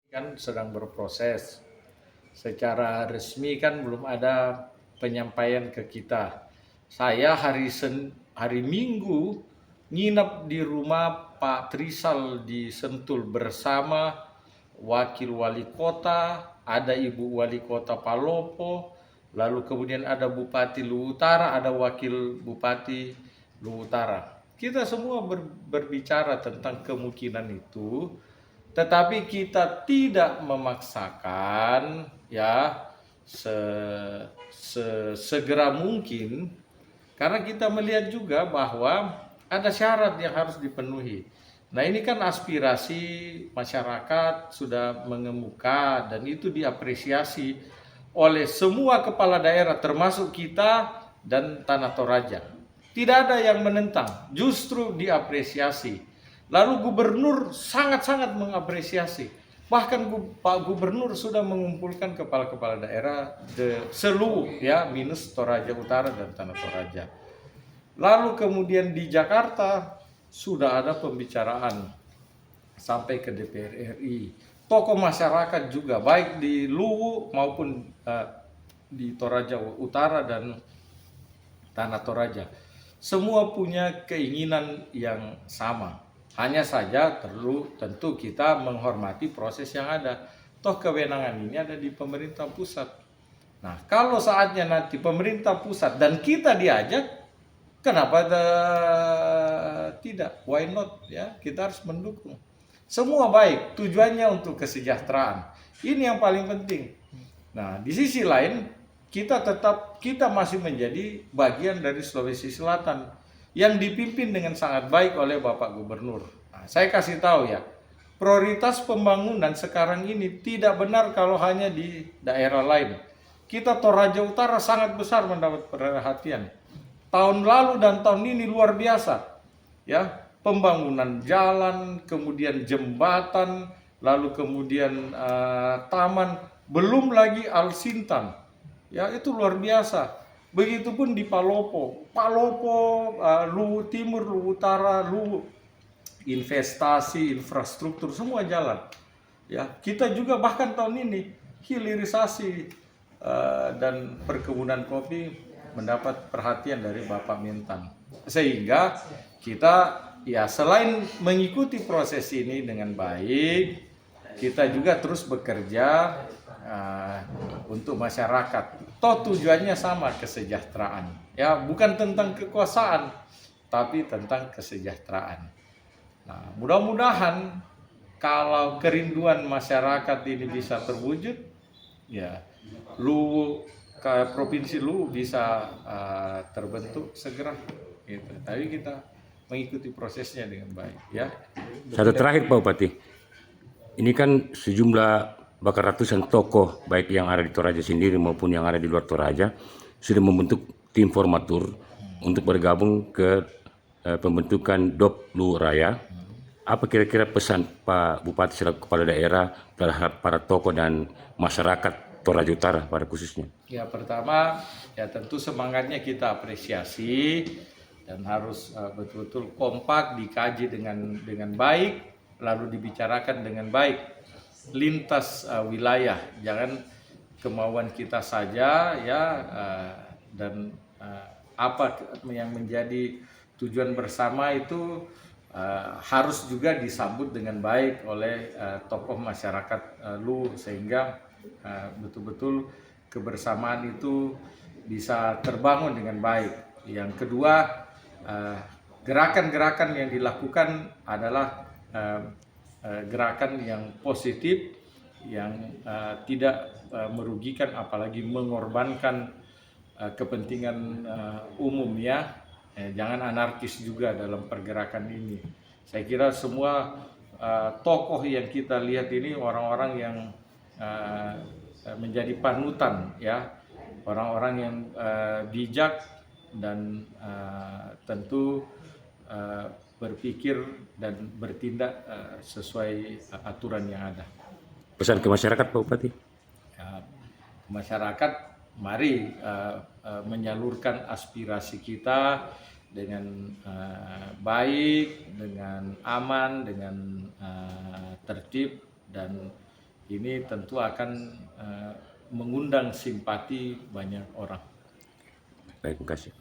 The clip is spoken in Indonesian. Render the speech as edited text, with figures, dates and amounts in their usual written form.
Kan sedang berproses. Secara resmi kan belum ada penyampaian ke kita. Saya hari Minggu nginap di rumah Pak Trisal di Sentul bersama wakil wali kota, ada ibu wali kota Palopo, lalu kemudian ada Bupati Luwu Utara, ada wakil Bupati Luwu Utara. Kita semua berbicara tentang kemungkinan itu, tetapi kita tidak memaksakan ya segera mungkin, karena kita melihat juga bahwa ada syarat yang harus dipenuhi. Nah, ini kan aspirasi masyarakat sudah mengemuka dan itu diapresiasi oleh semua kepala daerah termasuk kita dan Tanah Toraja. Tidak ada yang menentang, justru diapresiasi. Lalu gubernur sangat-sangat mengapresiasi. Bahkan Pak Gubernur sudah mengumpulkan kepala-kepala daerah seluruh ya minus Toraja Utara dan Tanah Toraja. Lalu kemudian di Jakarta sudah ada pembicaraan sampai ke DPR RI. Tokoh masyarakat juga baik di Luwu maupun di Toraja Utara dan Tanah Toraja. Semua punya keinginan yang sama. Hanya saja tentu kita menghormati proses yang ada. Toh kewenangan ini ada di pemerintah pusat. Nah, kalau saatnya nanti pemerintah pusat dan kita diajak, kenapa tidak? Why not? Ya, kita harus mendukung. Semua baik, tujuannya untuk kesejahteraan. Ini yang paling penting. Nah, di sisi lain kita masih menjadi bagian dari Sulawesi Selatan yang dipimpin dengan sangat baik oleh Bapak Gubernur. Nah, saya kasih tahu ya, prioritas pembangunan sekarang ini tidak benar kalau hanya di daerah lain. Kita Toraja Utara sangat besar mendapat perhatian. Tahun lalu dan tahun ini luar biasa. Ya, pembangunan jalan, kemudian jembatan, lalu kemudian taman, belum lagi Alsintan. Ya, itu luar biasa. Begitupun di Palopo, Luwu Timur, Luwu Utara, Luwu, investasi, infrastruktur semua jalan. Ya, kita juga bahkan tahun ini hilirisasi dan perkebunan kopi mendapat perhatian dari Bapak Mentan. Sehingga kita ya selain mengikuti proses ini dengan baik, kita juga terus bekerja untuk masyarakat. Toh tujuannya sama, kesejahteraan. Ya, bukan tentang kekuasaan, tapi tentang kesejahteraan. Nah, mudah-mudahan kalau kerinduan masyarakat ini bisa terwujud, ya Luwu ke provinsi Luwu bisa terbentuk segera. Gitu. Tapi kita mengikuti prosesnya dengan baik. Ya. Satu terakhir Pak Bupati, ini kan sejumlah bahkan ratusan tokoh baik yang ada di Toraja sendiri maupun yang ada di luar Toraja sudah membentuk tim formatur untuk bergabung ke pembentukan DOP Luwu Raya. Apa kira-kira pesan Pak Bupati selaku kepala daerah terhadap para tokoh dan masyarakat Toraja Utara pada khususnya? Ya, pertama ya tentu semangatnya kita apresiasi dan harus betul-betul kompak, dikaji dengan baik, lalu dibicarakan dengan baik lintas wilayah. Jangan kemauan kita saja ya dan apa yang menjadi tujuan bersama itu harus juga disambut dengan baik oleh tokoh masyarakat Luwu, sehingga betul-betul kebersamaan itu bisa terbangun dengan baik. Yang kedua, gerakan-gerakan yang dilakukan adalah gerakan yang positif, yang tidak merugikan apalagi mengorbankan kepentingan umum ya. Jangan anarkis juga dalam pergerakan ini. Saya kira semua tokoh yang kita lihat ini orang-orang yang menjadi panutan ya, orang-orang yang bijak dan tentu berpikir dan bertindak sesuai aturan yang ada. Pesan ke masyarakat Pak Bupati? Ya, masyarakat, mari menyalurkan aspirasi kita dengan baik, dengan aman, dengan tertib, dan ini tentu akan mengundang simpati banyak orang. Baik, terima kasih.